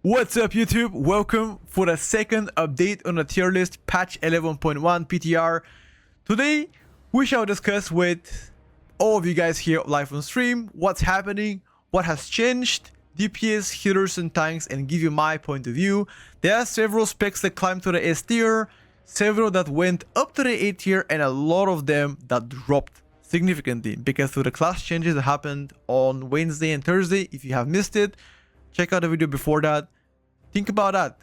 What's up YouTube? Welcome for the second update on the tier list patch 11.1 PTR. Today we shall discuss with all of you guys here live on stream what's happening, what has changed, DPS, healers and tanks, and give you my point of view. There are several specs that climbed to the S tier, several that went up to the A tier, and a lot of them that dropped significantly because of the class changes that happened on Wednesday and Thursday. If you have missed it, check out the video before that. Think about that.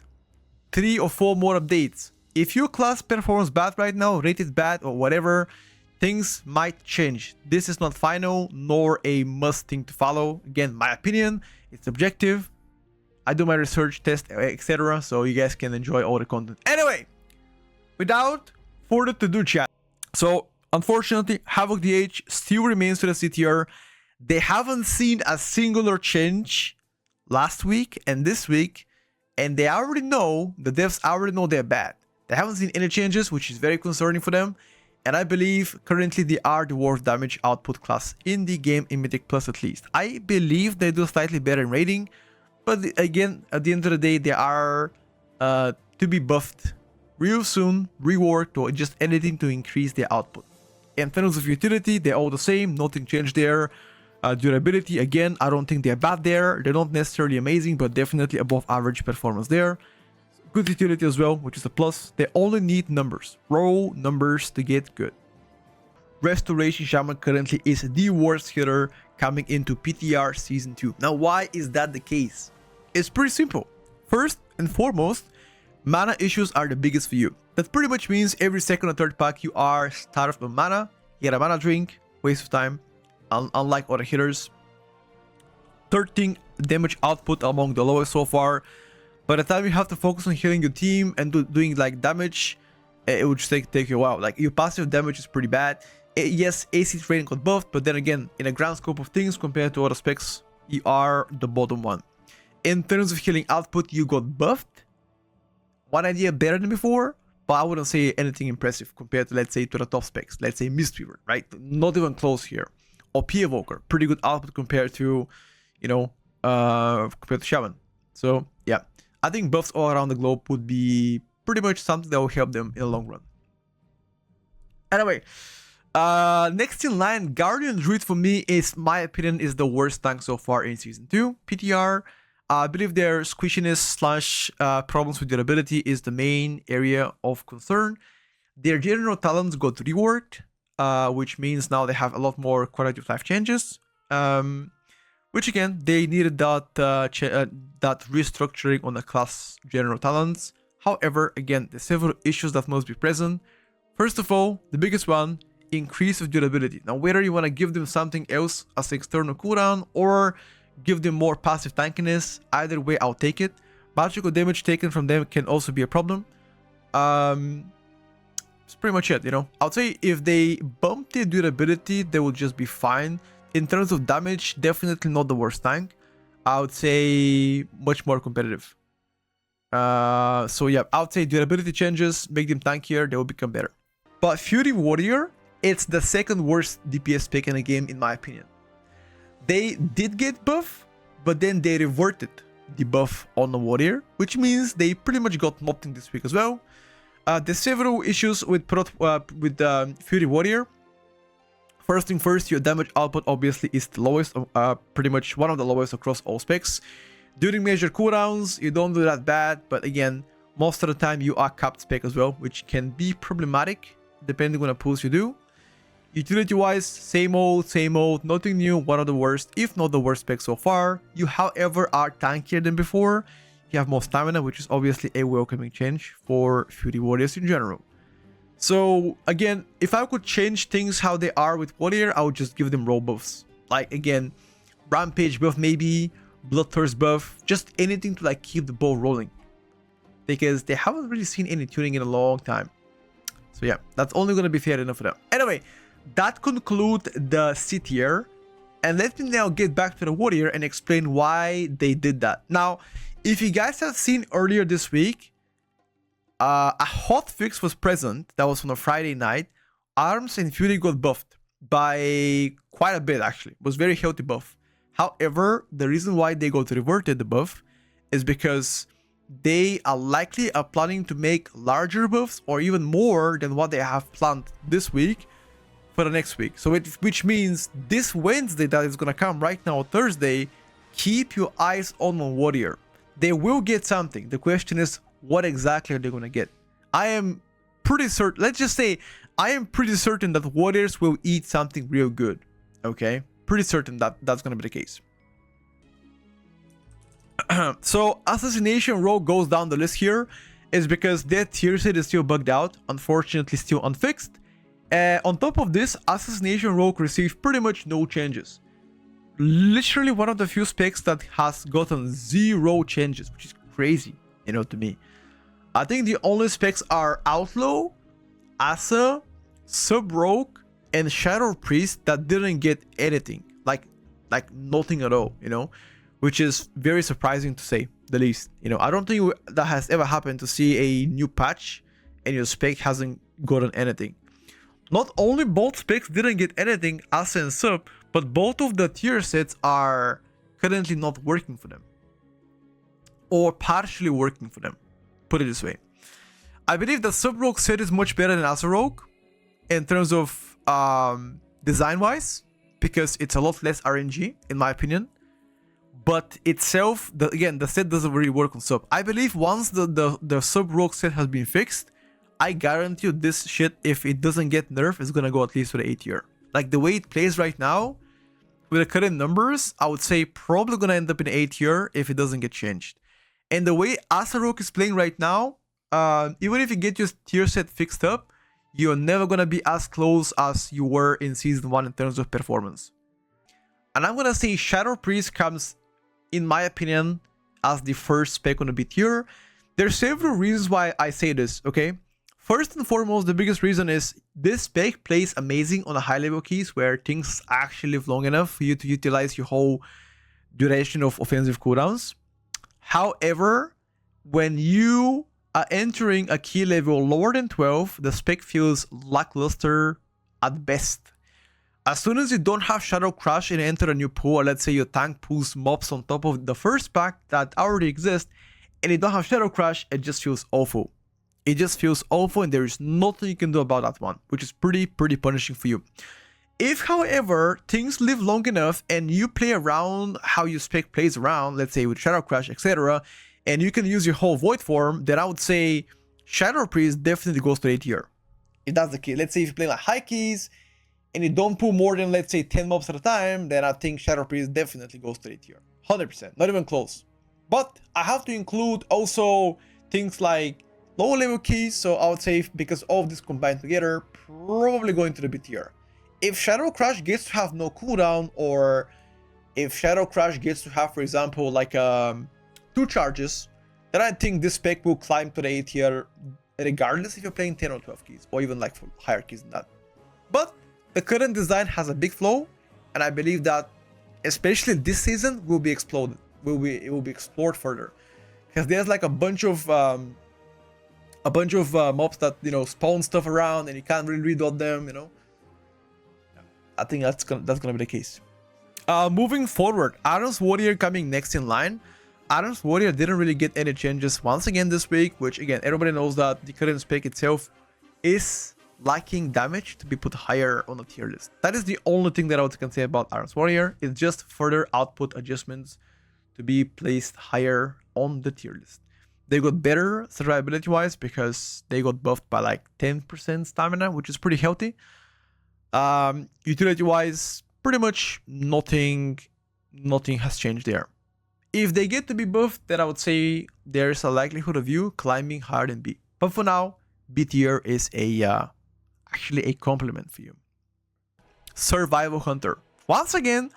3 or 4 more updates. If your class performs bad right now, rated bad or whatever, things might change. This is not final nor a must thing to follow. Again, my opinion, it's objective. I do my research, test, etc. So you guys can enjoy all the content. Anyway, without further ado, chat. So unfortunately, Havoc DH still remains to the C tier. They haven't seen a singular change last week and this week. And they already know, the devs already know they're bad. They haven't seen any changes, which is very concerning for them. And I believe currently they are the worst damage output class in the game, in Mythic Plus at least. I believe they do slightly better in rating. But again, at the end of the day, they are to be buffed real soon, reworked, or just anything to increase their output. In terms of utility, they're all the same, nothing changed there. Durability, again, I don't think they're bad there. They're not necessarily amazing, but definitely above average performance there. Good utility as well, which is a plus. They only need numbers, raw numbers to get good. Restoration Shaman currently is the worst healer coming into PTR Season 2. Now, why is that the case? It's pretty simple. First and foremost, mana issues are the biggest for you. That pretty much means every second or third pack you are starved of mana, you get a mana drink, waste of time. Unlike other hitters, 13 damage output among the lowest so far. By the time you have to focus on healing your team and doing like damage, it would just take you a while. Like your passive damage is pretty bad. Yes, AC training got buffed, but then again, in a grand scope of things compared to other specs, you are the bottom one. In terms of healing output, you got buffed. One idea better than before, but I wouldn't say anything impressive compared to, let's say, to the top specs. Let's say Mistweaver, right? Not even close here. Or Evoker, pretty good output compared to, compared to Shaman. So yeah, I think buffs all around the globe would be pretty much something that will help them in the long run. Anyway, next in line, Guardian Druid for me is, my opinion, is the worst tank so far in Season 2 PTR. I believe their squishiness slash problems with durability is the main area of concern. Their general talents got reworked. Which means now they have a lot more quality of life changes, which again, they needed that that restructuring on the class general talents. However, again, there's several issues that must be present. First of all, the biggest one, increase of durability. Now, whether you want to give them something else as external cooldown or give them more passive tankiness, either way, I'll take it. Magical damage taken from them can also be a problem. That's pretty much it, I would say if they bump their durability, they will just be fine. In terms of damage, definitely not the worst tank. I would say much more competitive. So yeah, I would say durability changes, make them tankier, they will become better. But Fury Warrior, it's the second worst DPS pick in the game, in my opinion. They did get buff, but then they reverted the buff on the Warrior, which means they pretty much got nothing this week as well. There's several issues with Fury Warrior. First thing first, your damage output obviously is the lowest, pretty much one of the lowest across all specs. During major cooldowns, you don't do that bad, but again, most of the time you are capped spec as well, which can be problematic depending on the pulls you do. Utility-wise, same old, nothing new, one of the worst, if not the worst spec so far. You, however, are tankier than before. You have more stamina, which is obviously a welcoming change for Fury Warriors in general. So again, if I could change things how they are with Warrior, I would just give them raw buffs. Like again, Rampage buff maybe, Bloodthirst buff, just anything to like keep the ball rolling. Because they haven't really seen any tuning in a long time. So yeah, that's only going to be fair enough for them. Anyway, that concludes the C tier. And let me now get back to the Warrior and explain why they did that. Now, if you guys have seen earlier this week, a hotfix was present. That was on a Friday night. Arms and Fury got buffed by quite a bit, actually. It was very healthy buff. However, the reason why they got reverted the buff is because they are likely planning to make larger buffs or even more than what they have planned this week for the next week. So which means this Wednesday that is gonna come right now, Thursday, keep your eyes on Warrior. They will get something. The question is, what exactly are they gonna get? I am pretty certain, let's just say, I am pretty certain that Warriors will eat something real good. Okay? Pretty certain that that's gonna be the case. So Assassination Rogue goes down the list here is because their tier set is still bugged out, unfortunately still unfixed. On top of this, Assassination Rogue received pretty much no changes. Literally one of the few specs that has gotten 0 changes, which is crazy, you know, to me. I think the only specs are Outlaw, Assa, Sub Rogue, and Shadow Priest that didn't get anything, like nothing at all, you know, which is very surprising to say the least. You know, I don't think that has ever happened to see a new patch and your spec hasn't gotten anything. Not only both specs didn't get anything, Assa and Sub, but both of the tier sets are currently not working for them, or partially working for them. Put it this way, I believe the Sub Rogue set is much better than Assa Rogue in terms of design wise, because it's a lot less RNG in my opinion. But itself, again, the set doesn't really work on Sub. I believe once the Sub Rogue set has been fixed, I guarantee you this shit, if it doesn't get nerfed, is gonna go at least for the 8 year. Like the way it plays right now, with the current numbers, I would say probably gonna end up in 8 year if it doesn't get changed. And the way Assa Rogue is playing right now, even if you get your tier set fixed up, you're never gonna be as close as you were in Season 1 in terms of performance. And I'm gonna say Shadow Priest comes, in my opinion, as the first spec on the B tier. There's several reasons why I say this, okay? First and foremost, the biggest reason is this spec plays amazing on the high level keys where things actually live long enough for you to utilize your whole duration of offensive cooldowns. However, when you are entering a key level lower than 12, the spec feels lackluster at best. As soon as you don't have Shadow Crush and enter a new pool, or let's say your tank pulls mobs on top of the first pack that already exists, and you don't have Shadow Crush, it just feels awful. It just feels awful, and there is nothing you can do about that one, which is pretty punishing for you. If, however, things live long enough and you play around how your spec plays around, let's say with Shadow Crush, etc., and you can use your whole Void form, then I would say Shadow Priest definitely goes to 8 tier. If that's the case, let's say if you play like high keys and you don't pull more than, let's say, 10 mobs at a time, then I think Shadow Priest definitely goes to 8 tier. 100%, not even close. But I have to include also things like lower level keys, so I would say because all of this combined together, probably going to the B tier. If Shadow Crush gets to have no cooldown, or if Shadow Crush gets to have, for example, like 2 charges, then I think this spec will climb to the A tier regardless if you're playing 10 or 12 keys, or even like for higher keys than that. But the current design has a big flaw, and I believe that especially this season will be exploded. It will be explored further, because there's like a bunch of mobs that, you know, spawn stuff around and you can't really read on them, you know. I think that's gonna be the case. Moving forward, Adam's Warrior coming next in line. Adam's Warrior didn't really get any changes once again this week, which again, everybody knows that the current spec itself is lacking damage to be put higher on the tier list. That is the only thing that I can say about Adam's Warrior. It's just further output adjustments to be placed higher on the tier list. They got better survivability wise because they got buffed by like 10% stamina, which is pretty healthy. Utility wise, pretty much nothing has changed there. If they get to be buffed, then I would say there's a likelihood of you climbing higher than B. But for now, B tier is actually a compliment for you. Survival Hunter. Once again,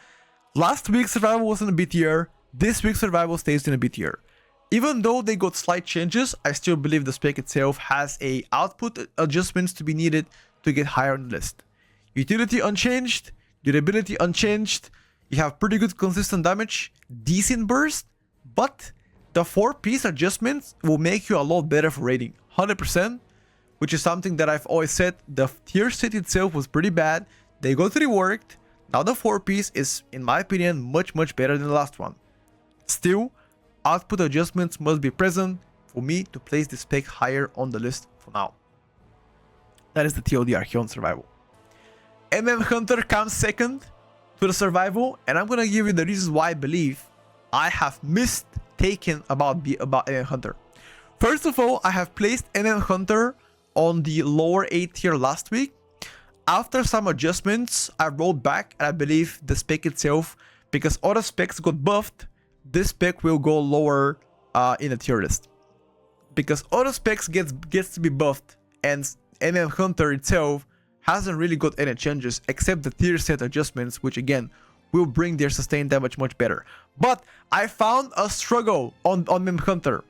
last week survival was in the B tier. This week survival stays in the B tier. Even though they got slight changes, I still believe the spec itself has a output adjustments to be needed to get higher on the list. Utility unchanged, durability unchanged, you have pretty good consistent damage, decent burst, but the 4-piece adjustments will make you a lot better for raiding, 100%, which is something that I've always said. The tier set itself was pretty bad, they got reworked, now the 4-piece is, in my opinion, much better than the last one. Still, output adjustments must be present for me to place the spec higher on the list for now. That is the TLDR here on survival. Hunter comes second to the survival, and I'm gonna give you the reasons why I believe I have mistaken about Hunter. First of all, I have placed Hunter on the lower A tier last week. After some adjustments, I rolled back, and I believe the spec itself, because other specs got buffed, this spec will go lower in the tier list. Because other specs gets to be buffed, and Hunter itself hasn't really got any changes except the tier set adjustments, which again will bring their sustained damage much better. But I found a struggle on Hunter.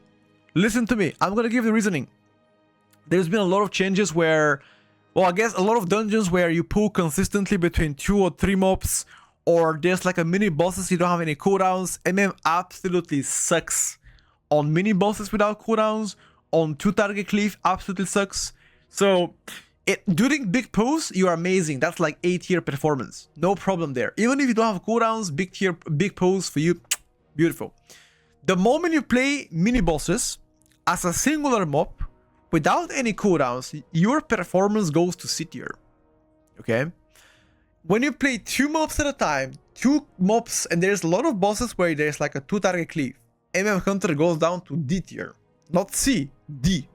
Listen to me, I'm gonna give the reasoning. There's been a lot of changes where, well, I guess a lot of dungeons where you pull consistently between 2 or 3 mobs, or there's like a mini bosses you don't have any cooldowns. Absolutely sucks on mini bosses without cooldowns. On 2 target cleave absolutely sucks. So during big pulls, you are amazing. That's like A tier performance, no problem there. Even if you don't have cooldowns, big pulls for you, beautiful. The moment you play mini bosses as a singular mob without any cooldowns, your performance goes to C tier. Okay, when you play 2 mobs at a time, 2 mobs, and there's a lot of bosses where there's like a 2 target cleave, Hunter goes down to D tier, not C, D.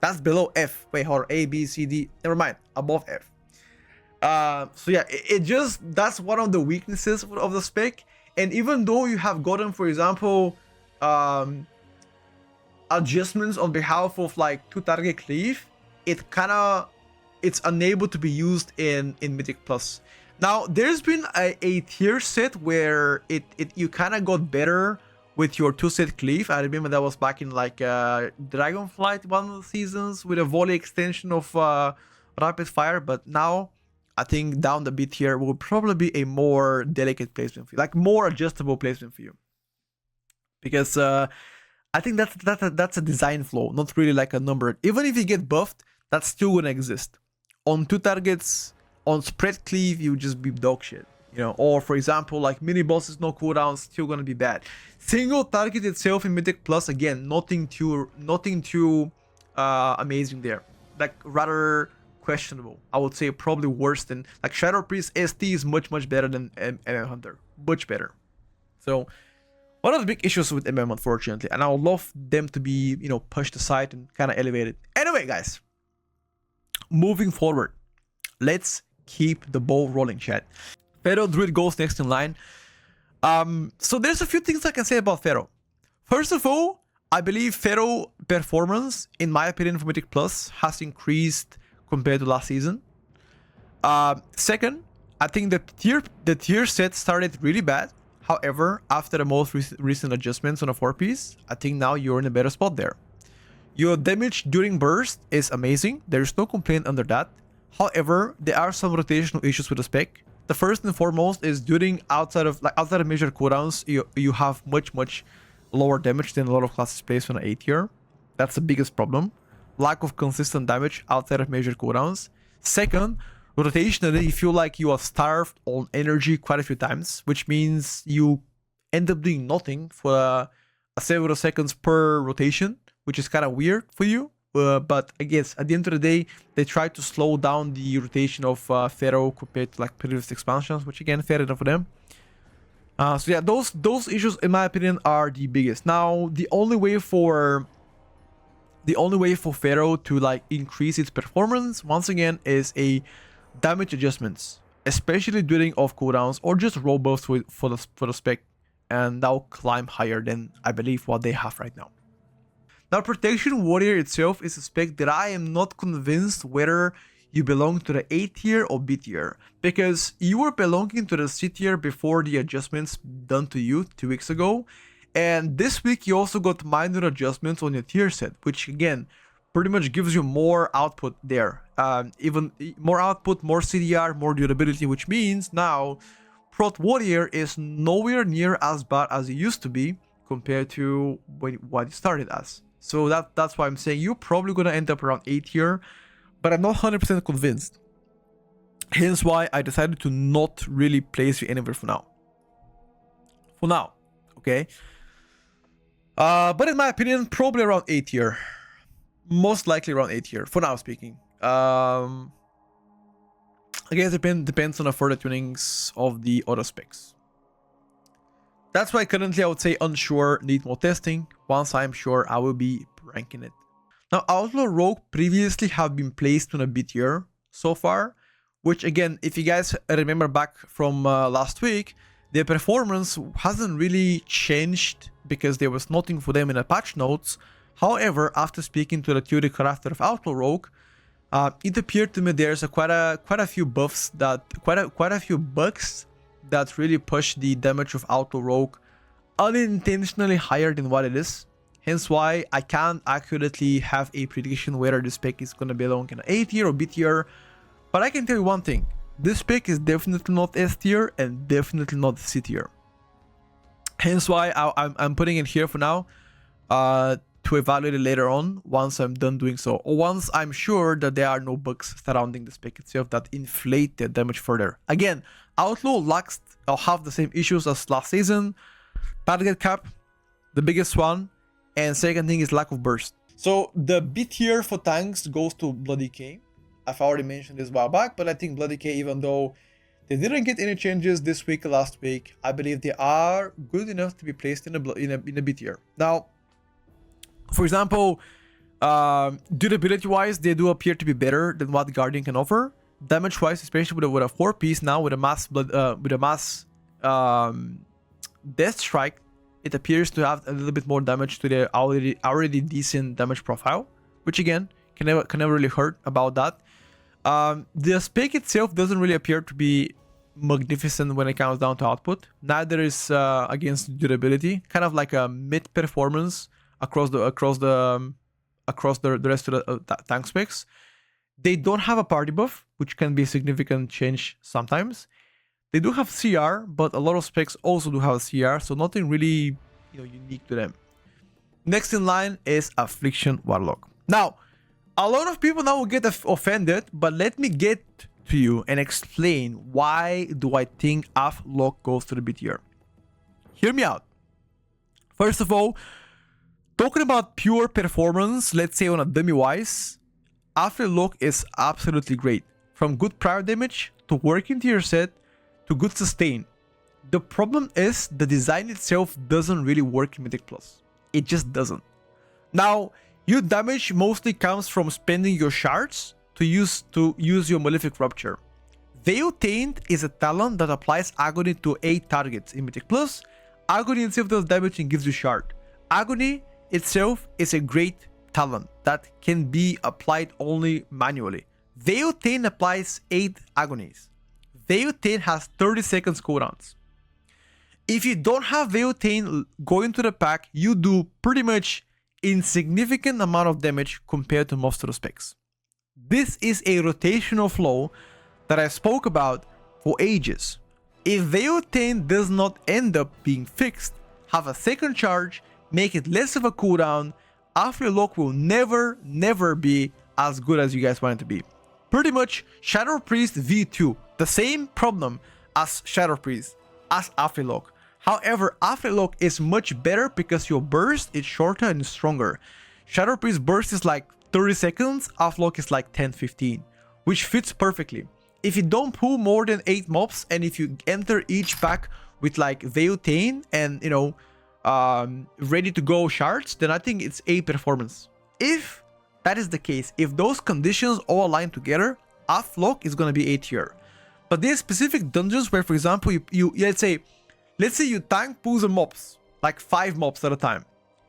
That's below F. Wait, hold on. A, B, C, D. Never mind. Above F. So yeah, it just, that's one of the weaknesses of the spec. And even though you have gotten, for example, adjustments on behalf of like 2 target cleave, it's unable to be used in Mythic Plus. Now, there's been a tier set where you kind of got better with your 2-set cleave. I remember that was back in like Dragonflight, one of the seasons, with a volley extension of rapid fire. But now I think down the bit here will probably be a more delicate placement for you, like more adjustable placement for you, because I think that's a design flaw, not really like a number. Even if you get buffed, that's still gonna exist. On 2 targets, on spread cleave, you just be dog shit. You know, or for example, like mini bosses, no cooldowns, still gonna be bad. Single target itself in Mythic Plus, again, nothing too amazing there. Like rather questionable. I would say probably worse than like Shadow Priest ST is much better than Hunter, much better. So one of the big issues with unfortunately, and I would love them to be, you know, pushed aside and kind of elevated. Anyway, guys, moving forward, let's keep the ball rolling, chat. Pharaoh Druid goes next in line. So there's a few things I can say about Pharaoh. First of all, I believe Pharaoh performance, in my opinion, for Mythic Plus has increased compared to last season. Second, I think the tier set started really bad. However, after the most recent adjustments on a 4-piece, I think now you're in a better spot there. Your damage during burst is amazing. There's no complaint under that. However, there are some rotational issues with the spec. The first and foremost is during outside of measured cooldowns, you have much lower damage than a lot of classes placed on an A tier. That's the biggest problem. Lack of consistent damage outside of measured cooldowns. Second, rotationally, you feel like you are starved on energy quite a few times, which means you end up doing nothing for several seconds per rotation, which is kind of weird for you. But I guess at the end of the day, they try to slow down the rotation of Pharaoh compared to like previous expansions, which again, fair enough for them. So yeah, those issues, in my opinion, are the biggest. Now, the only way for Pharaoh to like increase its performance once again is a damage adjustments, especially during off cooldowns or just roll buffs for the spec, and that will climb higher than I believe what they have right now. Now, Protection Warrior itself is a spec that I am not convinced whether you belong to the A tier or B tier, because you were belonging to the C tier before the adjustments done to you 2 weeks ago, and this week you also got minor adjustments on your tier set, which again pretty much gives you more output there, even more output, more CDR, more durability, which means now Prot Warrior is nowhere near as bad as it used to be compared to what it started as. So that's why I'm saying you're probably gonna end up around A tier, but I'm not 100% convinced. Hence why I decided to not really place you anywhere for now. Okay. But in my opinion, probably around A tier. Most likely around A tier, for now speaking. Again, it depends on the further tunings of the other specs. That's why currently I would say unsure, need more testing. Once I'm sure, I will be ranking it. Now, Outlaw Rogue previously have been placed on a B tier so far, which again, if you guys remember back from last week, their performance hasn't really changed because there was nothing for them in the patch notes. However, after speaking to the theory crafter of Outlaw Rogue, it appeared to me there's quite a few buffs that quite a few bugs that really push the damage of Outlaw Rogue unintentionally higher than what it is. Hence why I can't accurately have a prediction whether this spec is gonna belong in A tier or B tier. But I can tell you one thing, this spec is definitely not S tier and definitely not C tier. Hence why I'm putting it here for now to evaluate it later on once I'm done doing so, or once I'm sure that there are no bugs surrounding the spec itself that inflate the damage further. Again, Outlaw lacks or have the same issues as last season. Target cap, the biggest one, and second thing is lack of burst. So the B tier for tanks goes to Bloody K. I've already mentioned this a while back, but I think Bloody K, even though they didn't get any changes this week or last week, I believe they are good enough to be placed in a B tier. Now, for example, durability wise, they do appear to be better than what Guardian can offer. Damage wise, especially with a 4-piece now with a mass Death Strike, it appears to have a little bit more damage to the already decent damage profile, which again can never really hurt about that. The spec itself doesn't really appear to be magnificent when it comes down to output. Neither is against durability, kind of like a mid performance across the rest of the tank specs. They don't have a party buff, which can be a significant change sometimes. They do have CR, but a lot of specs also do have a CR, so nothing really, unique to them. Next in line is Affliction Warlock. Now, a lot of people now will get offended, but let me get to you and explain why do I think Afflock goes to the B tier. Hear me out. First of all, talking about pure performance, let's say on a dummy wise, Afflock is absolutely great. From good prior damage to working to your set to good sustain. The problem is the design itself doesn't really work in Mythic Plus. It just doesn't. Now, your damage mostly comes from spending your shards to use your Malefic Rupture. Veil Taint is a talent that applies Agony to 8 targets in Mythic Plus. Agony itself does damage and gives you shard. Agony itself is a great talent that can be applied only manually. Veil Taint applies 8 agonies. Veil Taint has 30 seconds cooldowns. If you don't have Veil Taint going to the pack, you do pretty much insignificant amount of damage compared to most of the specs. This is a rotational flow that I spoke about for ages. If Veil Taint does not end up being fixed, have a second charge, make it less of a cooldown, Afflock will never be as good as you guys want it to be. Pretty much Shadow Priest V2, the same problem as Shadow Priest, as Afflock. However, Afflock is much better because your burst is shorter and stronger. Shadow Priest burst is like 30 seconds, Afflock is like 10-15, which fits perfectly. If you don't pull more than 8 mobs and if you enter each pack with like Veil Taint and ready to go shards, then I think it's A performance. If that is the case, if those conditions all align together, Afflock is gonna be A tier. But there's specific dungeons where, for example, let's say you tank pulls the mobs, like 5 mobs at a time.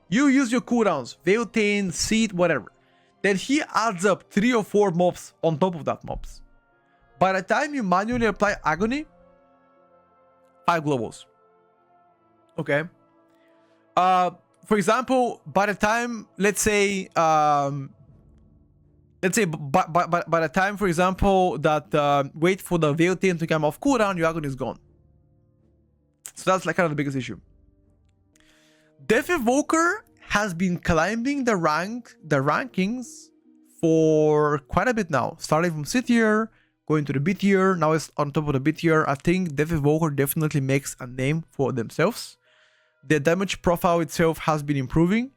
You use your cooldowns, Veil Taint, Seed, whatever. Then he adds up 3 or 4 mobs on top of that mobs. By the time you manually apply Agony, 5 globals. Okay. For example, by the time, let's say by the time, for example, that wait for the Veil Taint to come off cooldown, your Agony is gone. So that's like kind of the biggest issue. Death Evoker has been climbing the rankings for quite a bit now. Starting from C tier, going to the B tier, now it's on top of the B tier. I think Death Evoker definitely makes a name for themselves. The damage profile itself has been improving.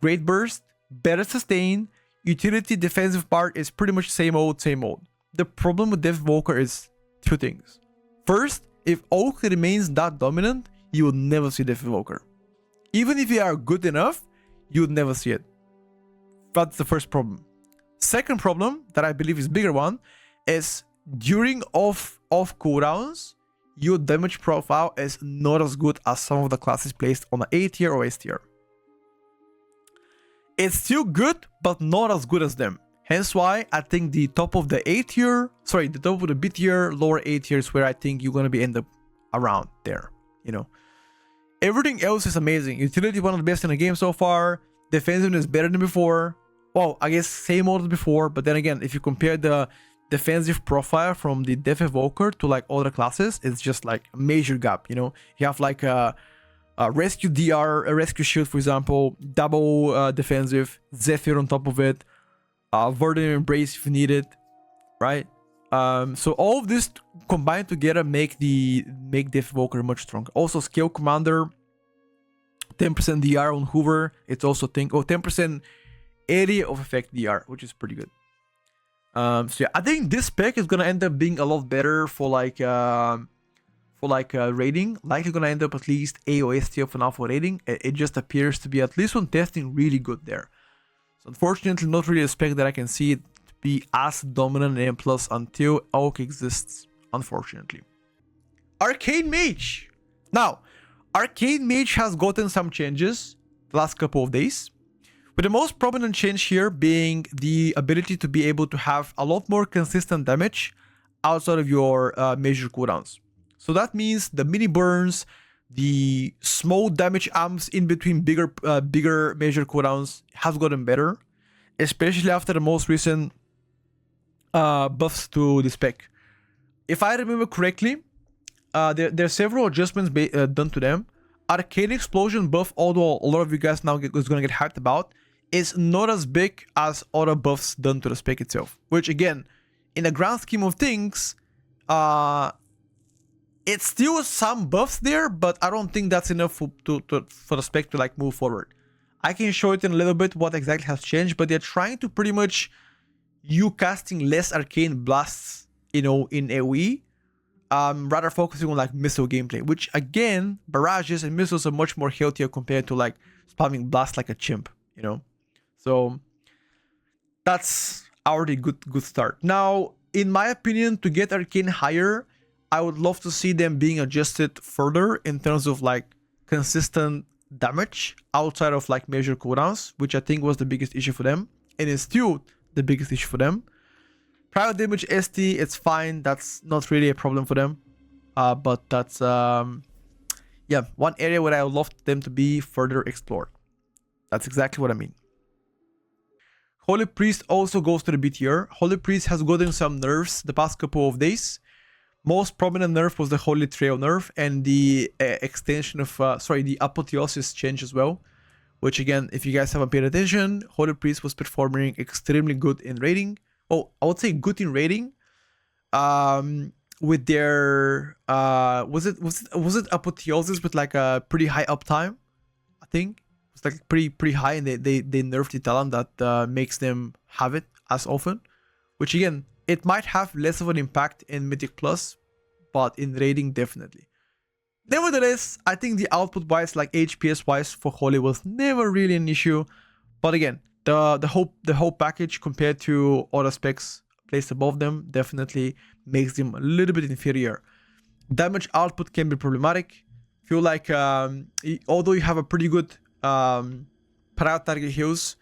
Great burst, better sustain, utility, defensive part is pretty much same old, same old. The problem with Devoker is two things. First, if Oak remains that dominant, you will never see Devoker. Even if you are good enough, you would never see it. That's the first problem. Second problem, that I believe is bigger one, is during off cooldowns, your damage profile is not as good as some of the classes placed on the A tier or S tier. It's still good, but not as good as them. Hence why I think the top of the A tier, sorry, the top of the B tier, lower A tier is where I think you're gonna be end up around there, you know. Everything else is amazing. Utility one of the best in the game so far. Defensiveness better than before. Well, I guess same order as before, but then again, if you compare the defensive profile from the Dev Evoker to like other classes, it's just like a major gap, you know. You have like a rescue DR, a rescue shield, for example, double defensive, Zephyr on top of it, Verdant Embrace if you need it, right? So all of this combined together make Dev Evoker much stronger. Also, Scale Commander, 10% DR on Hoover. It's also 10% area of effect DR, which is pretty good. So yeah, I think this spec is gonna end up being a lot better for like raiding. Likely gonna end up at least AOS tier for now for raiding. It just appears to be, at least on testing, really good there. So unfortunately, not really a spec that I can see it to be as dominant in A+ until Oak exists, unfortunately. Arcane Mage. Now, Arcane Mage has gotten some changes the last couple of days, with the most prominent change here being the ability to be able to have a lot more consistent damage outside of your major cooldowns. So that means the mini burns, the small damage amps in between bigger major cooldowns has gotten better, especially after the most recent buffs to the spec. If I remember correctly, there are several adjustments done to them. Arcane Explosion buff, although a lot of you guys now is going to get hyped about, is not as big as other buffs done to the spec itself. Which again, in the grand scheme of things, it's still some buffs there, but I don't think that's enough for the spec to like move forward. I can show it in a little bit what exactly has changed, but they're trying to pretty much you casting less arcane blasts, you know, in AoE, rather focusing on like missile gameplay, which again, barrages and missiles are much more healthier compared to like spamming blast like a chimp, you know. So that's already good start. Now, in my opinion, to get arcane higher, I would love to see them being adjusted further in terms of like consistent damage outside of like major cooldowns, which I think was the biggest issue for them, and is still the biggest issue for them. Prior damage ST, it's fine. That's not really a problem for them. But that's yeah, one area where I would love them to be further explored. That's exactly what I mean. Holy Priest also goes to the B tier. Holy Priest has gotten some nerfs the past couple of days. Most prominent nerf was the Holy Trail nerf and the extension of, the Apotheosis change as well. Which again, if you guys haven't paid attention, Holy Priest was performing extremely good in raiding. Oh, I would say good in raiding. With their was it Apotheosis with like a pretty high uptime? I think it's like pretty high, and they nerfed the talent that makes them have it as often. Which again, it might have less of an impact in Mythic Plus, but in raiding definitely. Nevertheless, I think the output wise, like HPS wise for Holy, was never really an issue. But again, the whole package compared to other specs placed above them definitely makes them a little bit inferior. Damage output can be problematic. Feel like although you have a pretty good prior target heals,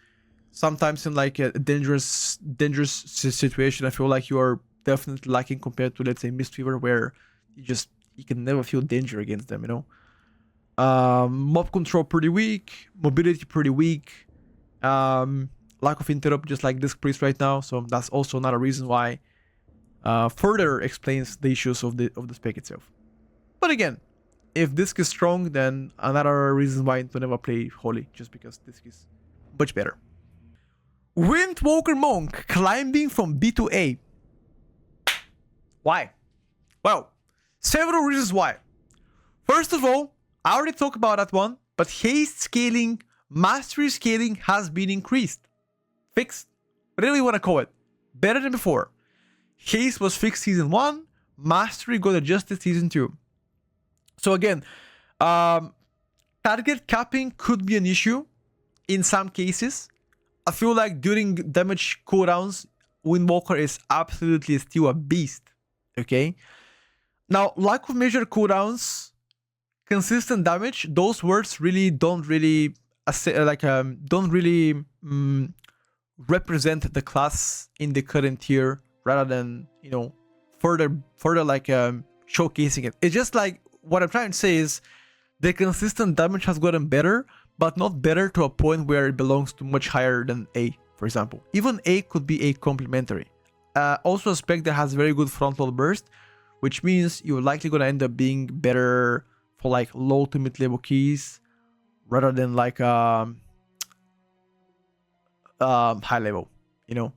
sometimes in like a dangerous situation, I feel like you are definitely lacking compared to, let's say, Mistweaver, where you can never feel danger against them, you know. Mob control pretty weak, mobility pretty weak, lack of interrupt just like Disc Priest right now, so that's also another reason why further explains the issues of the spec itself. But again, if Disc is strong, then another reason why to never play Holy, just because Disc is much better. Windwalker Monk climbing from B to A. Why? Well, several reasons why. First of all, I already talked about that one, but haste scaling, mastery scaling has been increased. Fixed. Whatever you want to call it. Better than before. Haste was fixed season 1, mastery got adjusted season 2. So again, target capping could be an issue in some cases. I feel like during damage cooldowns, Windwalker is absolutely still a beast. Okay? Now, lack of major cooldowns, consistent damage, those words really don't really represent the class in the current tier, rather than, you know, further like showcasing it. It's just like, what I'm trying to say is the consistent damage has gotten better, but not better to a point where it belongs to much higher than A, for example. Even A could be a complementary. Also a spec that has very good frontload burst, which means you're likely going to end up being better for like low to mid level keys rather than like high level, you know.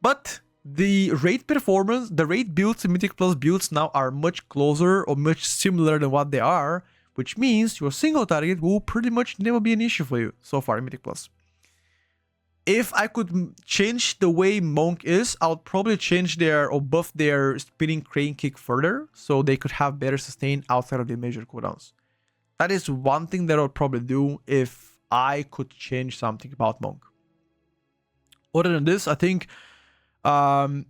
But the raid performance, the raid builds and Mythic Plus builds now are much closer or much similar than what they are, which means your single target will pretty much never be an issue for you so far in Mythic Plus. If I could change the way Monk is, I would probably change their or buff their spinning crane kick further so they could have better sustain outside of the major cooldowns. That is one thing that I would probably do if I could change something about Monk. Other than this, I think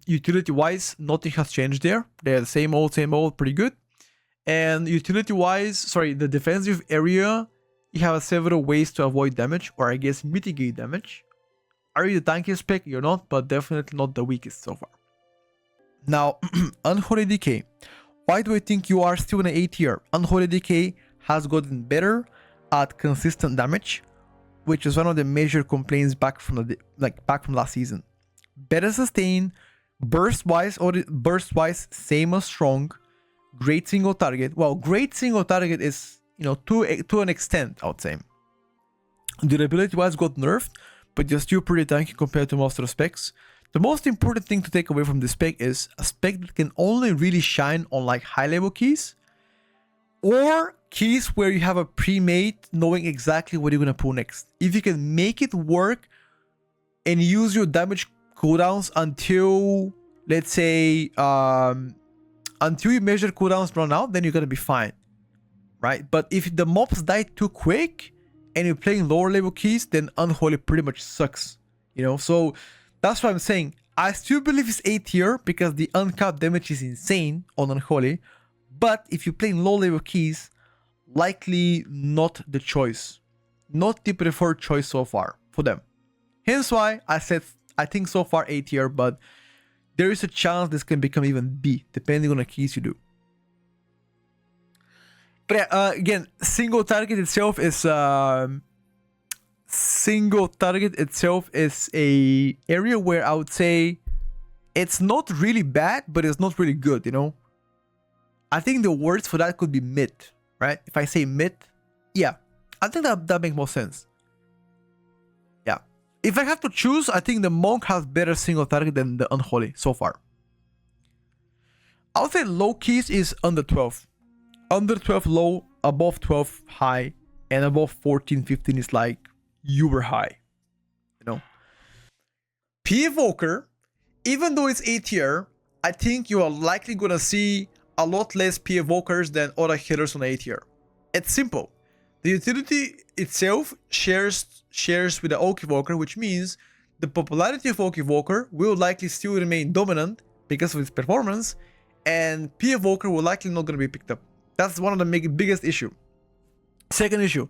utility-wise, nothing has changed there. They're the same old, pretty good. And utility-wise, sorry, the defensive area, you have several ways to avoid damage, or I guess mitigate damage. Are you the tankiest spec? You're not, but definitely not the weakest so far. Now, Unholy Decay. Why do I think you are still in an A tier? Unholy Decay has gotten better at consistent damage, which is one of the major complaints back from last season. Better sustain, burst-wise, same as strong. Great single target. Well, great single target is, you know, to an extent, I would say. Durability-wise got nerfed, but you're still pretty tanky compared to most of the specs. The most important thing to take away from this spec is a spec that can only really shine on like high level keys, or keys where you have a pre-made knowing exactly what you're gonna pull next. If you can make it work and use your damage cooldowns until, let's say, until you measure cooldowns run out, then you're gonna be fine, right? But if the mobs die too quick and you're playing lower level keys, then Unholy pretty much sucks, you know? So that's what I'm saying. I still believe it's A tier because the uncapped damage is insane on Unholy, but if you're playing low level keys, likely not the choice, not the preferred choice so far for them. Hence why I said I think so far A tier, but there is a chance this can become even B, depending on the keys you do. But yeah, again, single target itself is a area where I would say it's not really bad, but it's not really good, you know? I think the words for that could be mid, right? If I say mid, yeah, I think that makes more sense. Yeah. If I have to choose, I think the Monk has better single target than the Unholy so far. I would say low keys is under 12. Under 12 low, above 12 high, and above 14, 15 is like uber high, you know? P Evoker, even though it's A tier, I think you are likely gonna see a lot less P Evokers than other hitters on A tier. It's simple. The utility itself shares with the Oak Evoker, which means the popularity of Oak Evoker will likely still remain dominant because of its performance, and P Evoker will likely not gonna be picked up. That's one of the biggest issue. Second issue,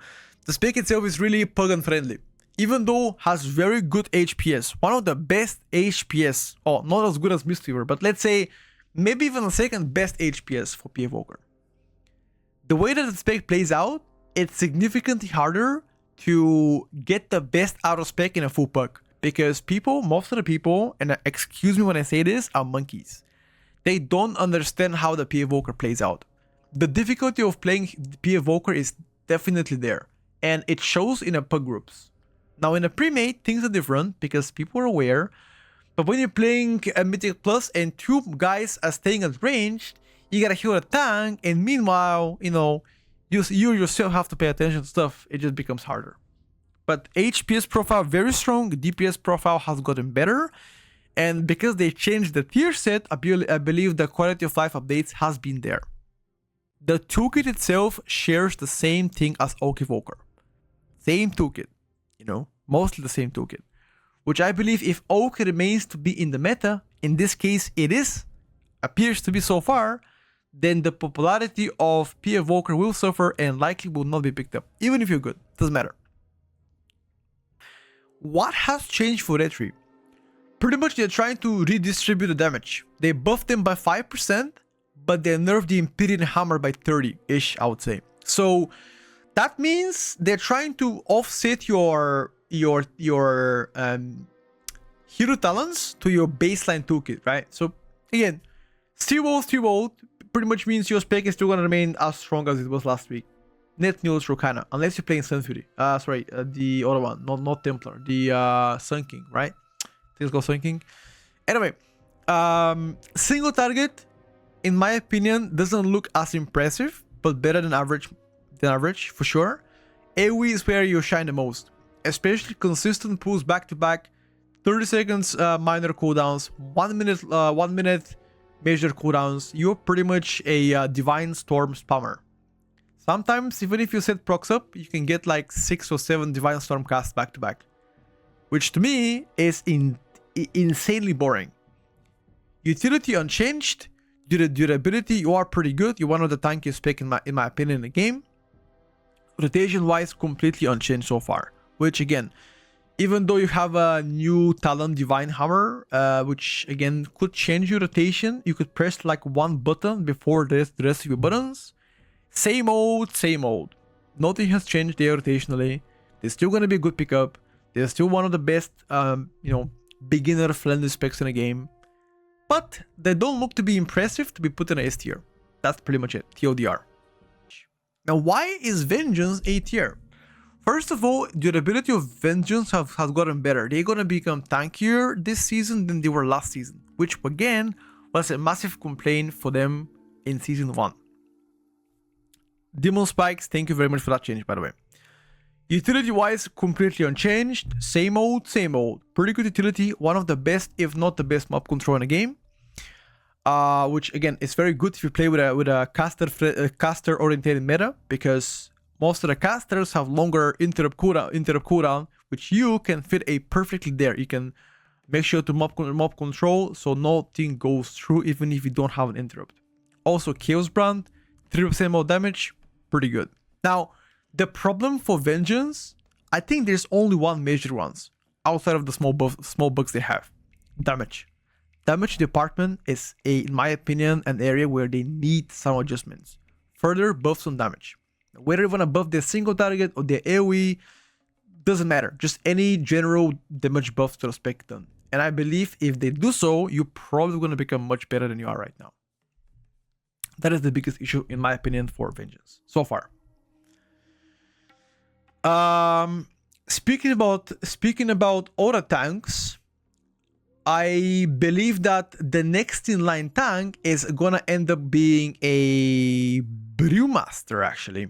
the spec itself is really pagan friendly. Even though has very good HPS, one of the best HPS, oh, not as good as Mistweaver, but let's say maybe even the second best HPS for P Evoker. The way that the spec plays out, it's significantly harder to get the best out of spec in a full puck, because most of the people, and excuse me when I say this, are monkeys. They don't understand how the P Evoker plays out. The difficulty of playing P Evoker is definitely there, and it shows in a puck groups. Now in a pre-made, things are different because people are aware, but when you're playing a Mythic Plus and two guys are staying at range, you gotta heal a tank, and meanwhile, you know, you yourself have to pay attention to stuff. It just becomes harder. But HPS profile very strong, DPS profile has gotten better, and because they changed the tier set, I believe the quality of life updates has been there. The toolkit itself shares the same thing as Oak Evoker. Same toolkit, you know, mostly the same toolkit. Which I believe if Oak remains to be in the meta, in this case it appears to be so far, then the popularity of P Evoker will suffer and likely will not be picked up. Even if you're good, doesn't matter. What has changed for Retri? Pretty much they're trying to redistribute the damage. They buffed them by 5%, but they nerfed the Empyrean Hammer by 30-ish, I would say. So that means they're trying to offset your hero talents to your baseline toolkit, right? So again, Steel Bolt pretty much means your spec is still gonna remain as strong as it was last week. Net neutral kinda, unless you're playing Sun Fury. The other one, not Templar, the Sun King, right? I think it's called Sun King. Anyway, single target, in my opinion, doesn't look as impressive, but better than average for sure. AoE is where you shine the most, especially consistent pulls back to back, 30 seconds minor cooldowns, 1 minute major cooldowns. You're pretty much a Divine Storm spammer. Sometimes, even if you set procs up, you can get like 6 or 7 Divine Storm casts back to back, which to me is insanely boring. Utility unchanged. Durability, you are pretty good. You're one of the tankiest pick in my opinion in the game. Rotation wise, completely unchanged so far. Which again, even though you have a new talent Divine Hammer, which again could change your rotation, you could press like one button before the rest of your buttons. Same old. Nothing has changed there rotationally. They're still gonna be a good pickup. They're still one of the best, beginner friendly specs in the game. But they don't look to be impressive to be put in a S tier. That's pretty much it, TLDR. Now, why is Vengeance A tier? First of all, durability of Vengeance has gotten better. They're gonna become tankier this season than they were last season, which again was a massive complaint for them in season 1. Demon Spikes, thank you very much for that change, by the way. Utility wise, completely unchanged. Same old. Pretty good utility. One of the best, if not the best, mob control in the game. Which again is very good if you play with a caster oriented meta, because most of the casters have longer interrupt cooldown, which you can fit perfectly there. You can make sure to mob control so nothing goes through even if you don't have an interrupt. Also, Chaos Brand, 3% more damage, pretty good. Now, the problem for Vengeance, I think there's only one major ones outside of the small bugs they have. Damage. Damage department is, in my opinion, an area where they need some adjustments. Further buffs on damage. Whether you want to buff their single target or their AoE, doesn't matter. Just any general damage buffs to the spec done. And I believe if they do so, you're probably going to become much better than you are right now. That is the biggest issue, in my opinion, for Vengeance so far. Speaking about other tanks, I believe that the next in line tank is gonna end up being a Brewmaster, actually.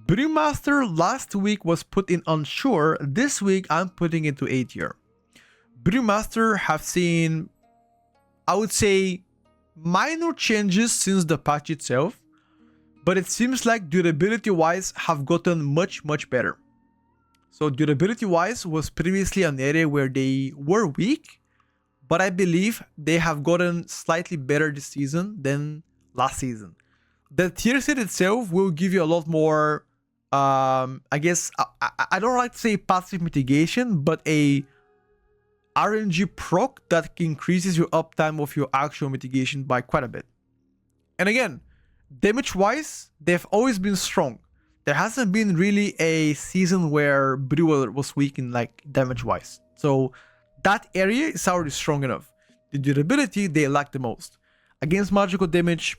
Brewmaster last week was put in unsure. This week I'm putting it to A tier. Brewmaster have seen, I would say, minor changes since the patch itself, but it seems like durability wise have gotten much better. So durability wise was previously an area where they were weak, but I believe they have gotten slightly better this season than last season. The tier set itself will give you a lot more, I guess, I don't like to say passive mitigation, but a RNG proc that increases your uptime of your actual mitigation by quite a bit. And again, damage wise, they've always been strong. There hasn't been really a season where Brewer was weak in like damage wise. So that area is already strong enough. The durability they lack the most. Against magical damage,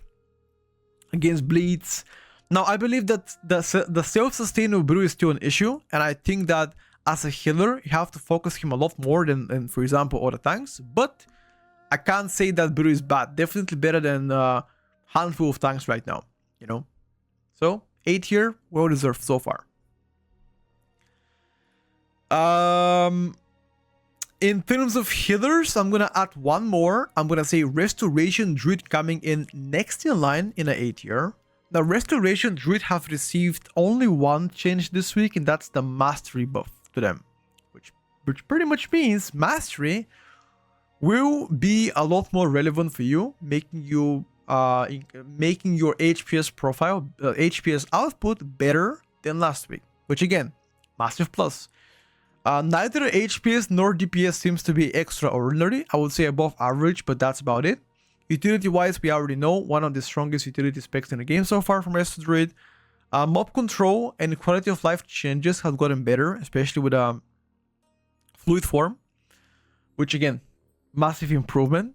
against bleeds. Now I believe that the self-sustain of Brew is still an issue, and I think that as a healer you have to focus him a lot more than for example other tanks. But I can't say that Brew is bad. Definitely better than a handful of tanks right now, you know. So A tier, well deserved so far. In terms of healers, I'm gonna add one more. I'm gonna say Restoration Druid coming in next in line in an A tier. Now, Restoration Druid have received only one change this week, and that's the Mastery buff to them, which pretty much means Mastery will be a lot more relevant for you, making you making your HPS profile, HPS output better than last week, which again, massive plus. Neither HPS nor DPS seems to be extraordinary. I would say above average, but that's about it. Utility-wise, we already know one of the strongest utility specs in the game so far from Resto Druid. Mob control and quality of life changes have gotten better, especially with fluid form, which again, massive improvement.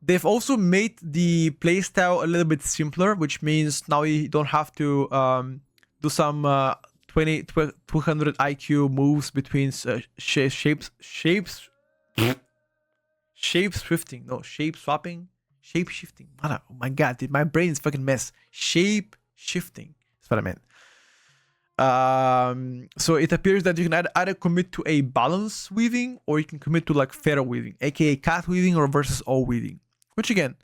They've also made the playstyle a little bit simpler, which means now you don't have to do some 200 IQ moves between shape shifting. Oh my god, dude, my brain is fucking mess. Shape shifting. That's what I meant. So it appears that you can either commit to a balance weaving or you can commit to like feather weaving, aka cat weaving or versus all weaving, which again,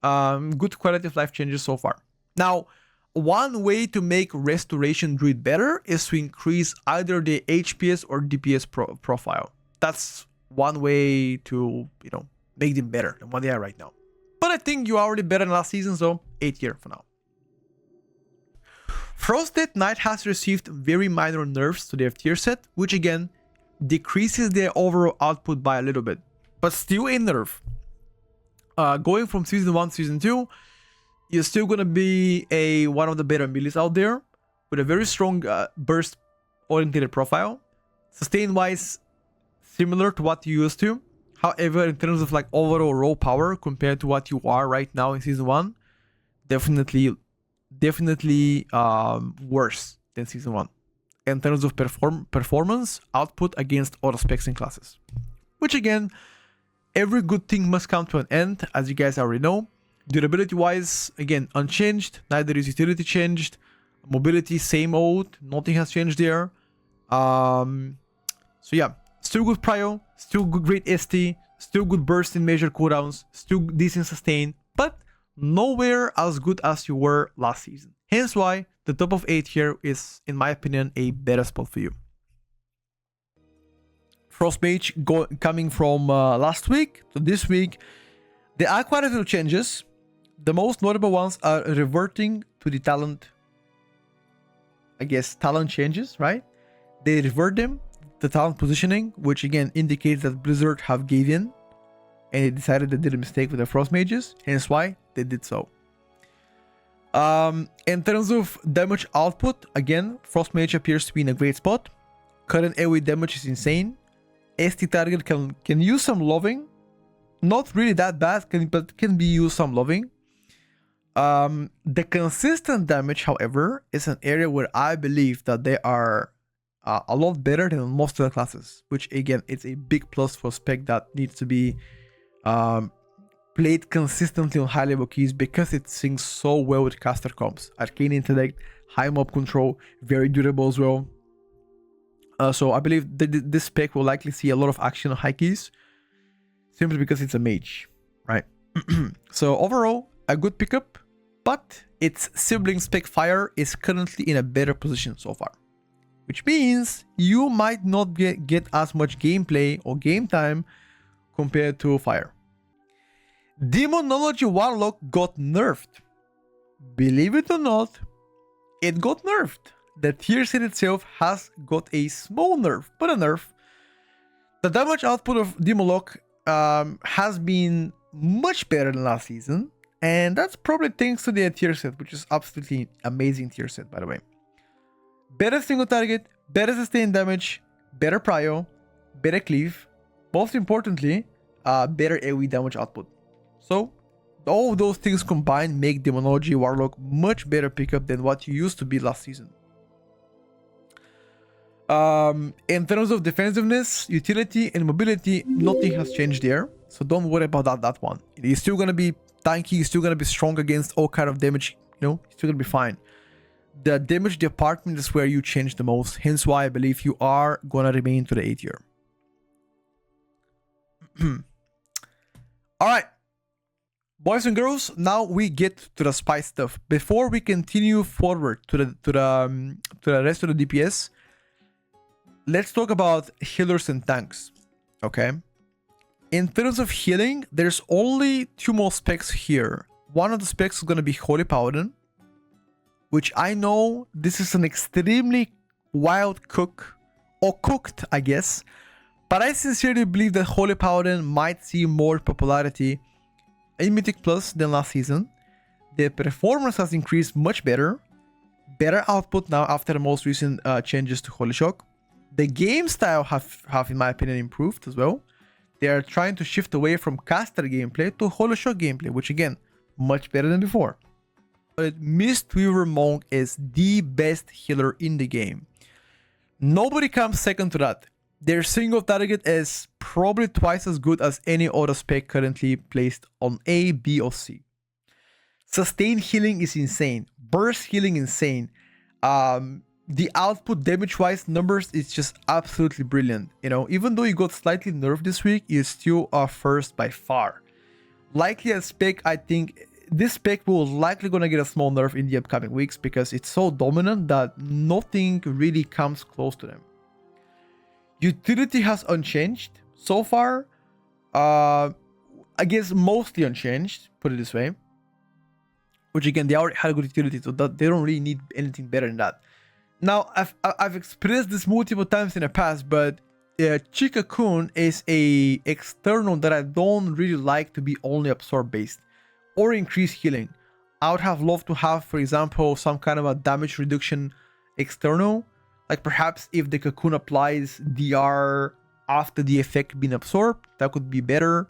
good quality of life changes so far. Now, one way to make Restoration Druid better is to increase either the HPS or DPS profile. That's one way to, you know, make them better than what they are right now. But I think you're already better than last season, so 8 tier for now. Frostdead Knight has received very minor nerfs to their tier set, which again decreases their overall output by a little bit, but still a nerf. Going from season 1 to season 2, you're still gonna be one of the better melees out there with a very strong burst oriented profile. Sustain wise, similar to what you used to. However, in terms of like overall raw power compared to what you are right now in season 1, definitely worse than season 1 in terms of performance output against other specs and classes, which again, every good thing must come to an end, as you guys already know. Durability wise, again, unchanged, neither is utility changed. Mobility, same old, nothing has changed there. So yeah, still good prio, still good great ST, still good burst in major cooldowns, still decent sustain, but nowhere as good as you were last season. Hence why the top of 8 here is, in my opinion, a better spot for you. Frost Mage coming from last week to this week. There are quite a few changes. The most notable ones are reverting to the talent, I guess, talent changes, right? They revert them, the talent positioning, which again indicates that Blizzard have gave in and they decided they did a mistake with the Frost Mages, hence why they did so. In terms of damage output, again, Frost Mage appears to be in a great spot. Current AoE damage is insane. ST target can use some loving. Not really that bad, but can be used some loving. The consistent damage, however, is an area where I believe that they are a lot better than most of the classes, which again, it's a big plus for spec that needs to be played consistently on high level keys because it syncs so well with caster comps. Arcane Intellect, high mob control, very durable as well. So I believe this spec will likely see a lot of action on high keys, simply because it's a mage, right? So overall, a good pickup, but its sibling spec Fire is currently in a better position so far, which means you might not get as much gameplay or game time compared to Fire. Demonology Warlock got nerfed. Believe it or not, it got nerfed. The tier set itself has got a small nerf, but a nerf. The damage output of Demolock has been much better than last season, and that's probably thanks to their tier set, which is absolutely amazing tier set, by the way. Better single target, better sustained damage, better prio, better cleave, most importantly, better AoE damage output. So all of those things combined make Demonology Warlock much better pickup than what you used to be last season. In terms of defensiveness, utility, and mobility, nothing has changed there. So don't worry about that one. He's still gonna be tanky, he's still gonna be strong against all kind of damage, you know, he's still gonna be fine. the damage department is where you change the most. Hence why I believe you are gonna remain to the A tier. All right, boys and girls. Now we get to the spice stuff. Before we continue forward to the rest of the DPS, let's talk about healers and tanks. Okay. In terms of healing, there's only 2 more specs here. One of the specs is gonna be Holy Paladin, which I know this is an extremely wild cook, or cooked, I guess. But I sincerely believe that Holy Paladin might see more popularity in Mythic Plus than last season. The performance has increased much better. Better output now after the most recent changes to Holy Shock. The game style have, in my opinion, improved as well. They are trying to shift away from caster gameplay to Holy Shock gameplay, which again, much better than before. But Mistweaver Monk is the best healer in the game. Nobody comes second to that. Their single target is probably twice as good as any other spec currently placed on A, B, or C. Sustain healing is insane. Burst healing insane. The output damage-wise numbers is just absolutely brilliant. You know, even though you got slightly nerfed this week, you still are first by far. Likely a spec, I think this spec will likely gonna get a small nerf in the upcoming weeks because it's so dominant that nothing really comes close to them. Utility has unchanged so far. I guess mostly unchanged, put it this way. Which again, they already had a good utility, so that they don't really need anything better than that. Now, I've experienced this multiple times in the past, but Chikakun is a external that I don't really like to be only absorb based or increase healing. I would have loved to have, for example, some kind of a damage reduction external. Like perhaps if the cocoon applies DR after the effect being absorbed, that could be better.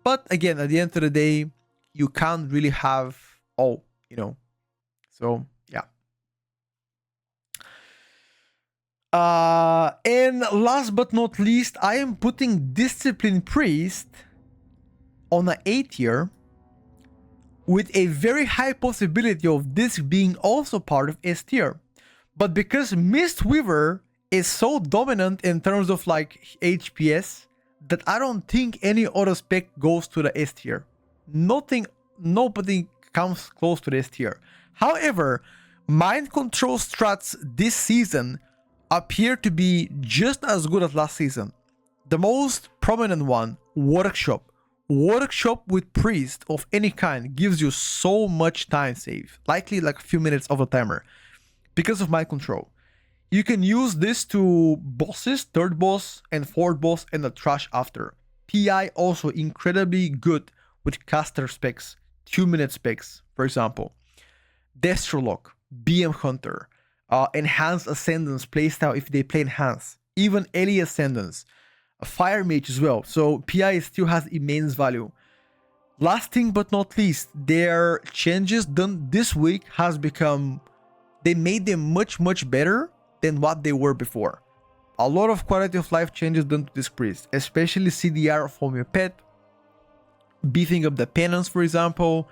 But again, at the end of the day, you can't really have all, you know. So yeah. And last but not least, I am putting Discipline Priest on an A tier with a very high possibility of this being also part of S tier. But because Mistweaver is so dominant in terms of like HPS that I don't think any other spec goes to the S tier. Nobody comes close to the S tier. However, mind control strats this season appear to be just as good as last season. The most prominent one, Workshop. Workshop with Priest of any kind gives you so much time save, likely like a few minutes of a timer. Because of mind control, you can use this to bosses, third boss and fourth boss, and the trash after. PI also incredibly good with caster specs, 2-minute specs, for example. Destrolock, BM Hunter, Enhanced Ascendance playstyle if they play Enhanced, even Ellie Ascendance, a Fire Mage as well. So PI still has immense value. Last thing but not least, their changes done this week has become. They made them much better than what they were before. A lot of quality of life changes done to this priest, especially CDR from your pet, beefing up the penance, for example.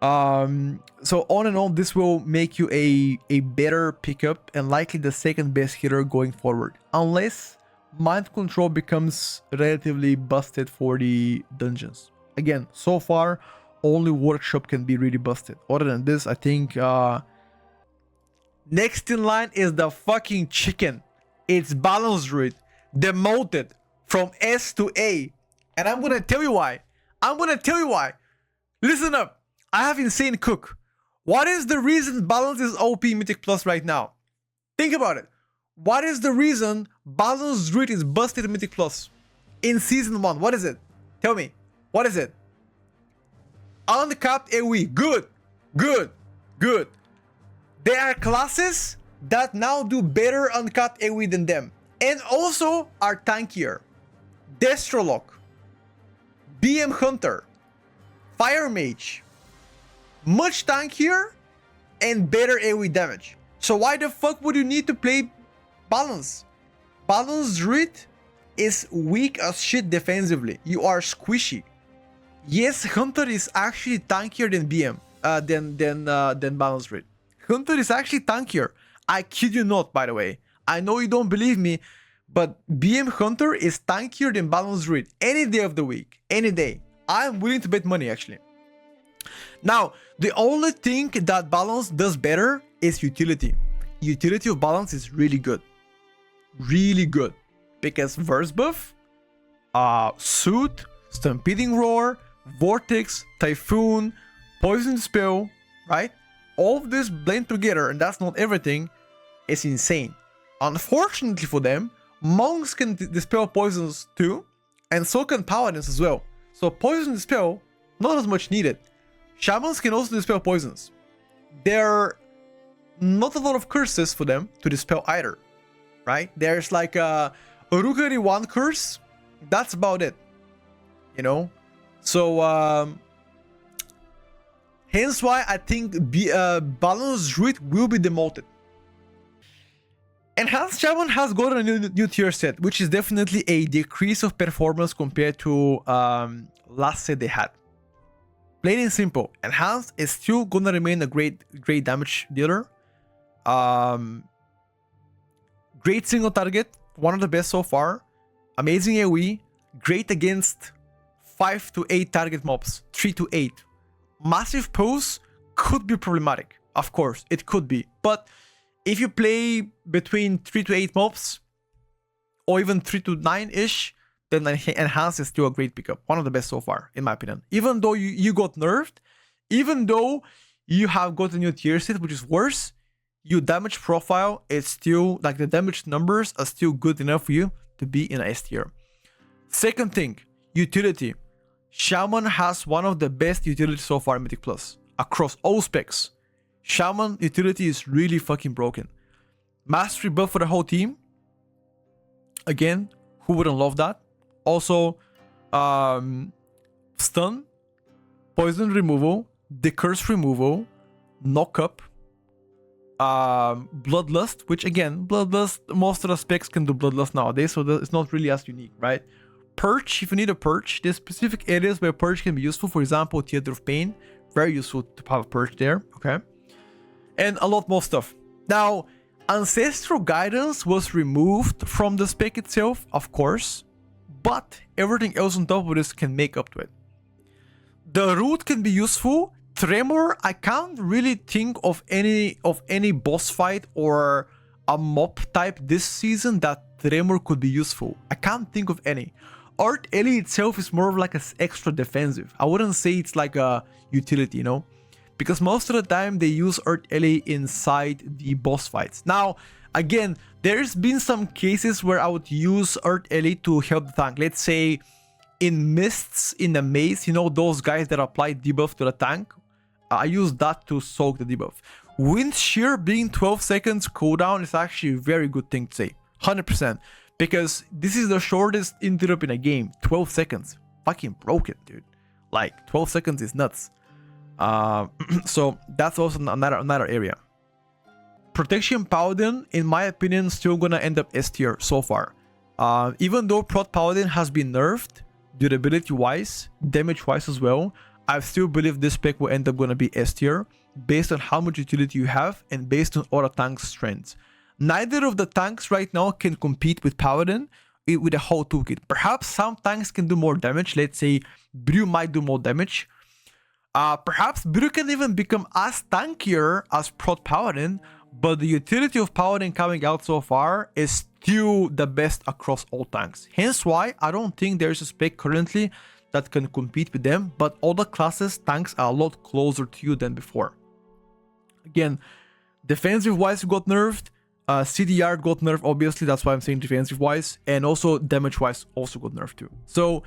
So on and on, this will make you a better pickup and likely the second best hitter going forward. Unless mind control becomes relatively busted for the dungeons. Again, so far, only Workshop can be really busted. Other than this, I think... next in line is the fucking chicken. It's Balance Druid, demoted from S to A. And I'm gonna tell you why. Listen up. I have insane cook. What is the reason Balance is OP Mythic Plus right now? Think about it. What is the reason Balance Druid is busted Mythic Plus in Season 1? What is it? Tell me. What is it? Uncapped AoE. Good. There are classes that now do better uncapped AoE than them. And also are tankier. Destrolock, BM Hunter, Fire Mage. Much tankier and better AoE damage. So why the fuck would you need to play Balance? Balance Druid is weak as shit defensively. You are squishy. Yes, Hunter is actually tankier than BM, than Balance Druid. Hunter is actually tankier. I kid you not, by the way. I know you don't believe me, but BM Hunter is tankier than Balanced Druid any day of the week. Any day. I'm willing to bet money, actually. Now, the only thing that Balance does better is utility. Utility of Balance is really good. Really good. Because Verse Buff, Suit, Stampeding Roar, Vortex, Typhoon, Poison Spell, right? All of this blend together, and that's not everything, is insane. Unfortunately for them, monks can dispel poisons too, and so can paladins as well. So poison dispel, not as much needed. Shamans can also dispel poisons. There are not a lot of curses for them to dispel either, right? There's like a Urukari 1 curse, that's about it, you know? So, hence why I think Balanced Druid will be demoted. Enhanced Shaman has got a new tier set, which is definitely a decrease of performance compared to last set they had. Plain and simple, Enhanced is still gonna remain a great damage dealer. Great single target, one of the best so far. Amazing AoE, great against 5 to 8 target mobs, 3 to 8. Massive pose could be problematic, of course, it could be, but if you play between 3 to 8 mobs, or even 3 to 9-ish, then Enhanced is still a great pickup. One of the best so far, in my opinion. Even though you got nerfed, even though you have got a new tier set, which is worse, your damage profile is still, like the damage numbers are still good enough for you to be in a S tier. Second thing, utility. Shaman has one of the best utilities so far in Mythic Plus, across all specs. Shaman utility is really fucking broken. Mastery buff for the whole team. Again, who wouldn't love that? Also, stun, poison removal, decurse removal, knock up, bloodlust, which again, bloodlust, most of the specs can do bloodlust nowadays, so it's not really as unique, right? Purge, if you need a purge, there's specific areas where purge can be useful. For example, Theater of Pain, very useful to have a purge there, okay? And a lot more stuff. Now, Ancestral Guidance was removed from the spec itself, of course, but everything else on top of this can make up to it. The root can be useful. Tremor, I can't really think of any boss fight or a mob type this season that Tremor could be useful. I can't think of any. Art Ellie itself is more of like an extra defensive. I wouldn't say it's like a utility, you know? Because most of the time they use Art Ellie inside the boss fights. Now, again, there's been some cases where I would use Art Ellie to help the tank. Let's say in Mists, in the maze, you know, those guys that apply debuff to the tank. I use that to soak the debuff. Wind Shear being 12 seconds cooldown is actually a very good thing to say. 100%. Because this is the shortest interrupt in a game. 12 seconds. Fucking broken, dude. Like, 12 seconds is nuts. So that's also another area. Protection Paladin, in my opinion, still gonna end up S tier so far. Even though Prot Paladin has been nerfed, durability wise, damage wise as well, I still believe this spec will end up gonna be S tier based on how much utility you have and based on all the tank's strengths. Neither of the tanks right now can compete with Paladin with a whole toolkit. Perhaps some tanks can do more damage. Let's say Brew might do more damage. Perhaps Brew can even become as tankier as Prot Paladin, but the utility of Paladin coming out so far is still the best across all tanks. Hence why I don't think there's a spec currently that can compete with them, but all the classes tanks are a lot closer to you than before. Again, defensive wise got nerfed, CDR got nerfed, obviously, that's why I'm saying defensive wise, and also damage wise also got nerfed too. So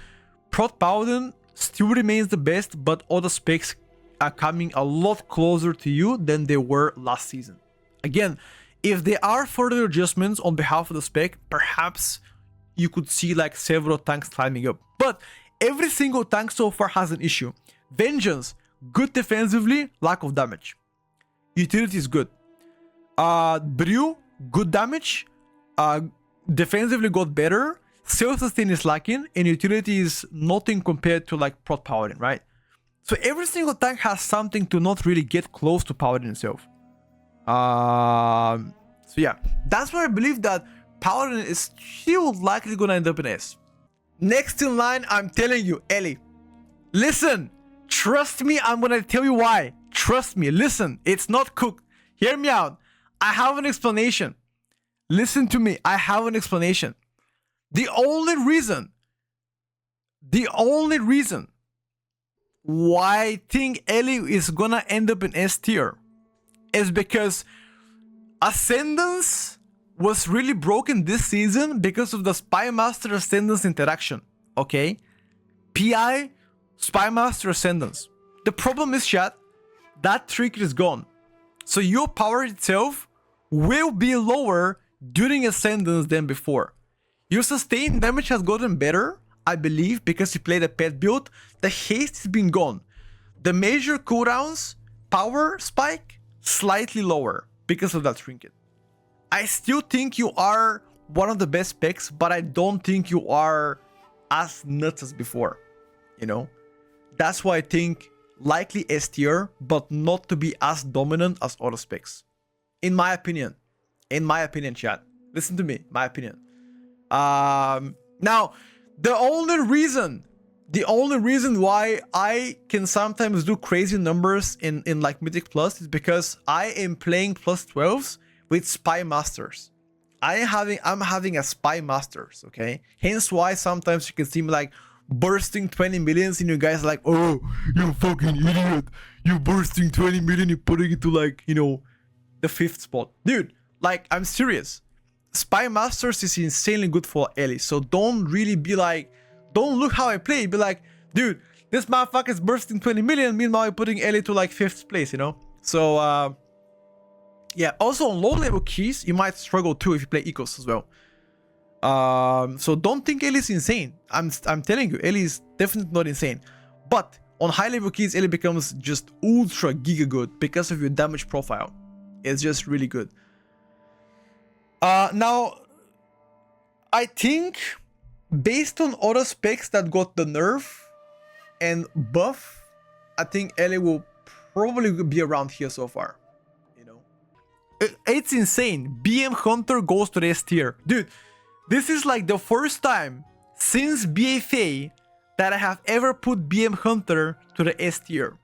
Prot Paladin still remains the best, but all the specs are coming a lot closer to you than they were last season. Again, if there are further adjustments on behalf of the spec, perhaps you could see like several tanks climbing up. But every single tank so far has an issue. Vengeance, good defensively, lack of damage. Utility is good. Brew, good damage. Defensively got better. Self-sustain is lacking, and utility is nothing compared to like Prot Paladin, right? So every single tank has something to not really get close to Paladin itself. So yeah, that's why I believe that Paladin is still likely gonna end up in S. Next in line, I'm telling you, Ellie. Listen, trust me, I'm gonna tell you why. Trust me, listen, it's not cooked. Hear me out. I have an explanation. Listen to me, I have an explanation. The only reason why I think Ellie is gonna end up in S tier is because Ascendance was really broken this season because of the Spymaster Ascendance interaction, okay? PI, Spymaster Ascendance. The problem is, chat, that trick is gone. So your power itself will be lower during Ascendance than before. Your sustained damage has gotten better, I believe, because you played a pet build. The haste has been gone. The major cooldowns, power spike, slightly lower because of that trinket. I still think you are one of the best picks, but I don't think you are as nuts as before, you know? That's why I think likely S tier, but not to be as dominant as other specs. In my opinion, chat. Listen to me, my opinion. Now, the only reason why I can sometimes do crazy numbers in like Mythic Plus is because I am playing plus 12s with Spy Masters. I'm having a Spy Masters, okay? Hence why sometimes you can see me like bursting 20 millions and you guys are like, oh, you fucking idiot. You bursting 20 million, you're putting it to like, you know, the 5th spot. Dude, like, I'm serious. Spy Masters is insanely good for Ellie, so don't really be like, don't look how I play, be like, dude, this motherfucker is bursting 20 million, meanwhile I'm putting Ellie to like 5th place, you know? So, yeah, also on low level keys, you might struggle too if you play Ecos as well. So don't think Ellie is insane. I'm telling you, Ellie is definitely not insane. But on high level keys, Ellie becomes just ultra giga good because of your damage profile. It's just really good. Now, I think based on other specs that got the nerf and buff, I think Ellie will probably be around here so far. You know, it's insane. BM Hunter goes to the S tier, dude. This is like the first time since BFA that I have ever put BM Hunter to the S tier.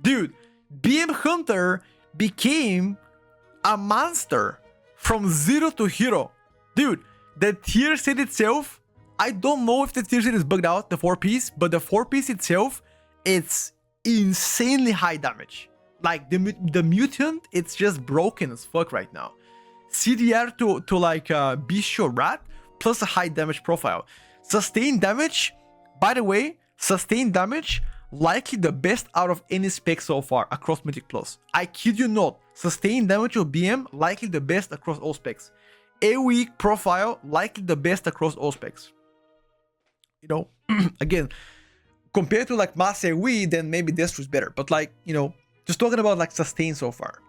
Dude, BM Hunter became a monster from 0 to hero. Dude, the tier set itself, I don't know if the tier set is bugged out, the 4-piece, but the 4-piece itself, it's insanely high damage. Like the mutant, it's just broken as fuck right now. CDR to like Bestial Rat plus a high damage profile. Sustained damage, by the way, sustained damage, likely the best out of any spec so far across Mythic Plus. I kid you not. Sustained damage of BM, likely the best across all specs. AoE profile, likely the best across all specs. You know, again, compared to like mass AoE, then maybe Destro is better. But like, you know, just talking about like sustain so far.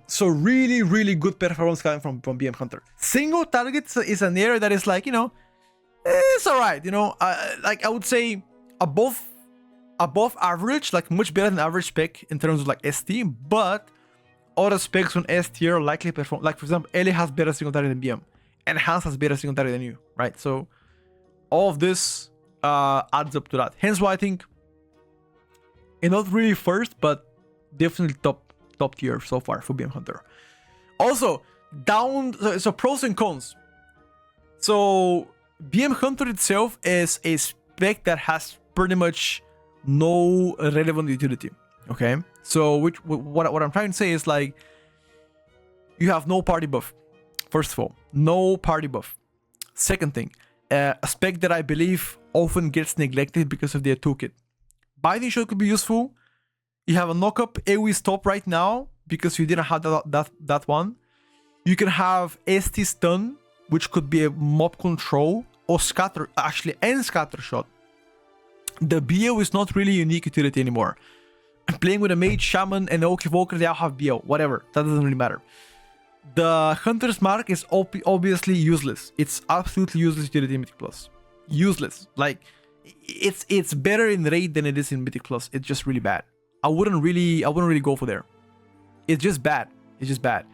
So really, really good performance coming from BM Hunter. Single targets is an area that is like, you know, it's alright, you know, like I would say above average, like much better than average spec in terms of like ST, but other specs on S tier likely perform. Like for example, Ellie has better single target than BM, Enhance has better single target than you, right? So all of this adds up to that. Hence why I think, not really first, but definitely top tier so far for BM Hunter. Also, so pros and cons. So BM Hunter itself is a spec that has pretty much no relevant utility. Okay, so what I'm trying to say is like, you have no party buff. First of all, no party buff. Second thing, a spec that I believe often gets neglected because of their toolkit. Binding Shot could be useful. You have a knock-up AoE stop right now because you didn't have that one. You can have ST stun, which could be a mob control, or scatter, actually, and scatter shot. The BO is not really unique utility anymore. Playing with a Mage, Shaman, and Oak Evoker, they all have BO, whatever, that doesn't really matter. The Hunter's Mark is obviously useless. It's absolutely useless utility in Mythic Plus. Useless. Like, it's better in raid than it is in Mythic Plus. It's just really bad. I wouldn't really go for there. It's just bad. It's just bad.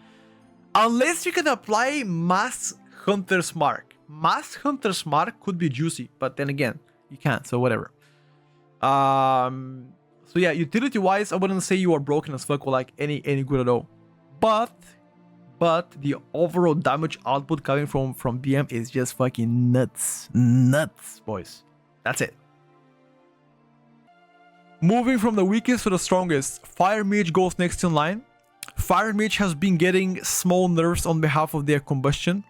Unless you can apply Mass Hunter's Mark. Mass Hunter's Mark could be juicy, but then again, you can't, so whatever. So yeah, utility-wise, I wouldn't say you are broken as fuck or like any good at all. But the overall damage output coming from BM is just fucking nuts. Nuts, boys. That's it. Moving from the weakest to the strongest, Fire Mage goes next in line. Fire Mage has been getting small nerfs on behalf of their combustion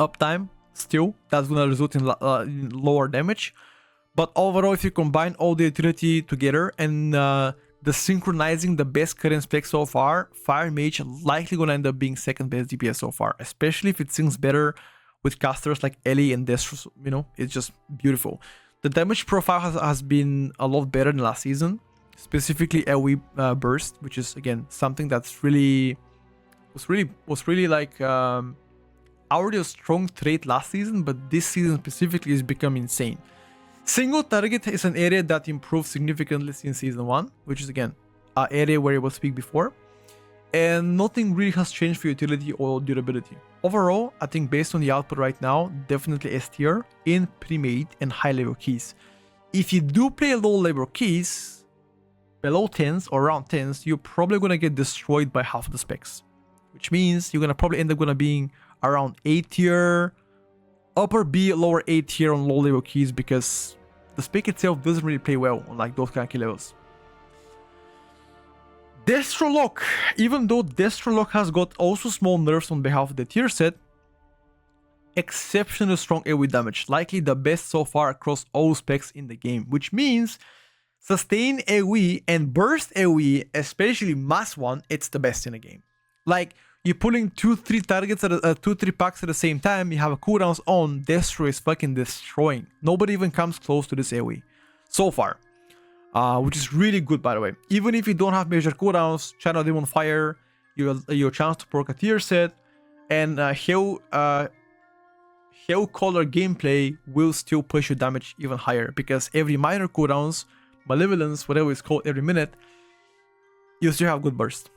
uptime. Still, that's gonna result in lower damage. But overall, if you combine all the utility together and the synchronizing the best current spec so far, Fire Mage likely gonna end up being second best DPS so far, especially if it syncs better with casters like Ellie and Destro. You know, it's just beautiful. The damage profile has been a lot better than last season, specifically AoE burst, which is again something that's really was really like already a strong trait last season, but this season specifically has become insane. Single target is an area that improved significantly since season 1, which is again an area where I will speak before, and nothing really has changed for utility or durability. Overall, I think based on the output right now, definitely S tier in pre-made and high level keys. If you do play low level keys, below 10s or around 10s, you're probably gonna get destroyed by half of the specs, which means you're gonna probably end up gonna being around A tier, upper B, lower A tier on low level keys, because the spec itself doesn't really play well on like those kind of key levels. Destro Lock, even though Destro Lock has got also small nerfs on behalf of the tier set, exceptionally strong AoE damage, likely the best so far across all specs in the game, which means sustain AoE and burst AoE, especially mass one, it's the best in the game. Like, you're pulling 2-3 targets at 2-3 packs at the same time, you have a cooldowns on, Destro is fucking destroying. Nobody even comes close to this AoE so far. Which is really good, by the way. Even if you don't have major cooldowns, Channel Demon Fire, your chance to proc a tier set, and Hell Color gameplay will still push your damage even higher, because every minor cooldowns, Malevolence, whatever it's called, every minute, you still have good burst.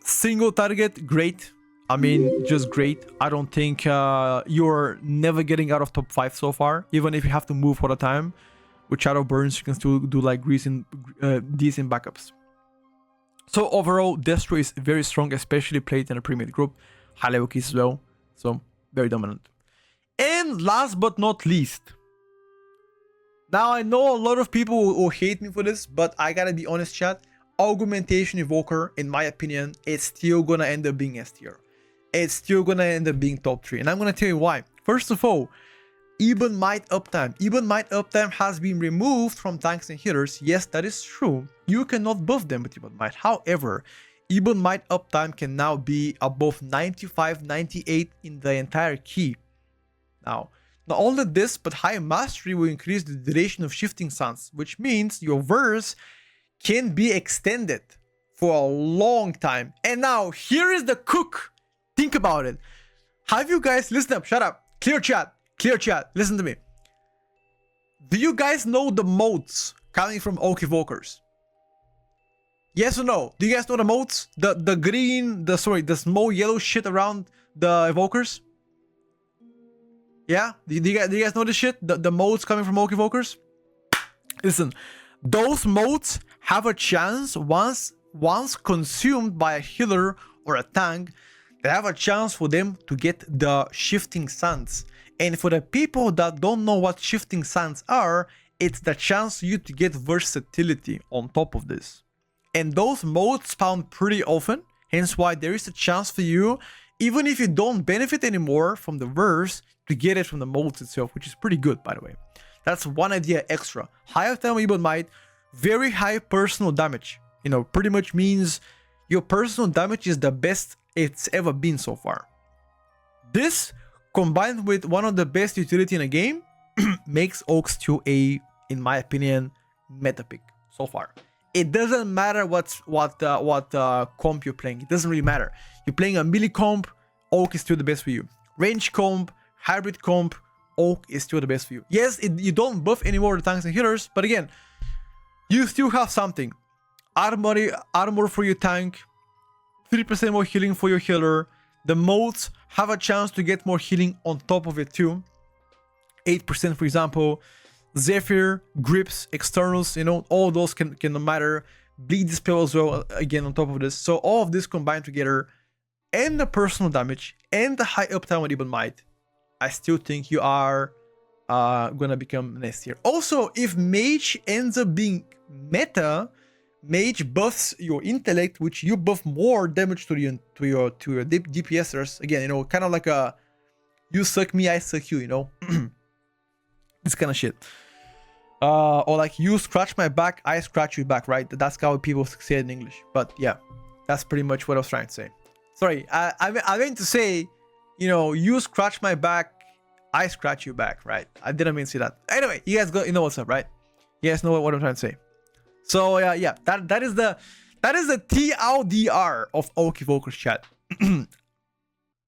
Single target, great. I mean, just great. I don't think you're never getting out of top 5 so far, even if you have to move all the time. With Shadow Burns, you can still do like decent backups. So overall, Destro is very strong, especially played in a pre-made group. High level keys as well, so very dominant. And last but not least, now I know a lot of people will hate me for this, but I gotta be honest, chat. Augmentation Evoker, in my opinion, is still gonna end up being S tier. It's still gonna end up being top 3, and I'm gonna tell you why. First of all, Even Might uptime. Even Might uptime has been removed from tanks and healers. Yes, that is true. You cannot buff them with Even Might. However, Even Might uptime can now be above 95, 98 in the entire key. Now, not only this, but high mastery will increase the duration of Shifting Suns, which means your verse can be extended for a long time. And now, here is the cook. Think about it. Have you guys, listen up, shut up, clear chat. Clear chat, listen to me. Do you guys know the modes coming from Oak Evokers? Yes or no? Do you guys know the modes? The green, the small yellow shit around the Evokers? Yeah? Do you guys know this shit? The modes coming from Oak Evokers? Listen, those modes have a chance once consumed by a healer or a tank, they have a chance for them to get the Shifting Suns. And for the people that don't know what Shifting Suns are, it's the chance for you to get versatility on top of this. And those modes spawn pretty often, hence why there is a chance for you, even if you don't benefit anymore from the verse, to get it from the modes itself, which is pretty good, by the way. That's one idea extra. High uptime Even Might, very high personal damage. You know, pretty much means your personal damage is the best it's ever been so far. This, combined with one of the best utility in a game, makes Oaks to a, in my opinion, meta pick so far. It doesn't matter what comp you're playing. It doesn't really matter. You're playing a melee comp, Oak is still the best for you. Range comp, hybrid comp, Oak is still the best for you. Yes, you don't buff anymore the tanks and healers, but again, you still have something. Armor for your tank, 3% more healing for your healer. The modes have a chance to get more healing on top of it too. 8% for example. Zephyr, grips, externals, you know, all those can matter. Bleed dispel as well, again, on top of this. So all of this combined together, and the personal damage, and the high uptime with Even Might, I still think you are gonna become next tier. Also, if Mage ends up being meta, Mage buffs your intellect, which you buff more damage to your DPSers. Again, you know, kind of like a you suck me, I suck you, you know, this kind of shit. Or like you scratch my back, I scratch you back, right? That's how people say it in English. But yeah, that's pretty much what I was trying to say. Sorry, I meant to say, you know, you scratch my back, I scratch you back, right? I didn't mean to say that. Anyway, you guys you know what's up, right? You guys know what I'm trying to say. So yeah, that is the TLDR of Oak Evoker's chat.